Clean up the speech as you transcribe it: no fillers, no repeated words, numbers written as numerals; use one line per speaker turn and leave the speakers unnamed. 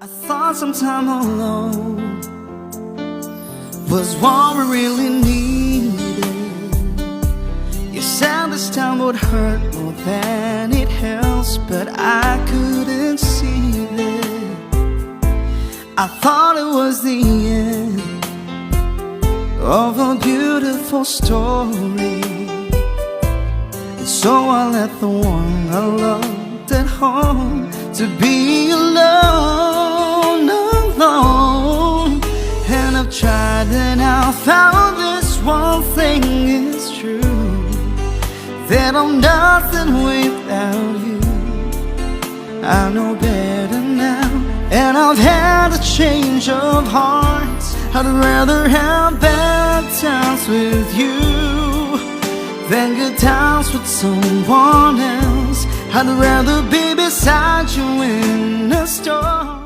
I thought some time alone was what we really needed. You said this time would hurt more than it helps, but I couldn't see it. I thought it was the end of a beautiful story, and so I let the one I loved at home to be alone, alone. And I've tried and I found this one thing is true, that I'm nothing without you. I know better now, and I've had a change of heart. I'd rather have bad times with you than good times with someone else. I'd rather be beside you in a storm.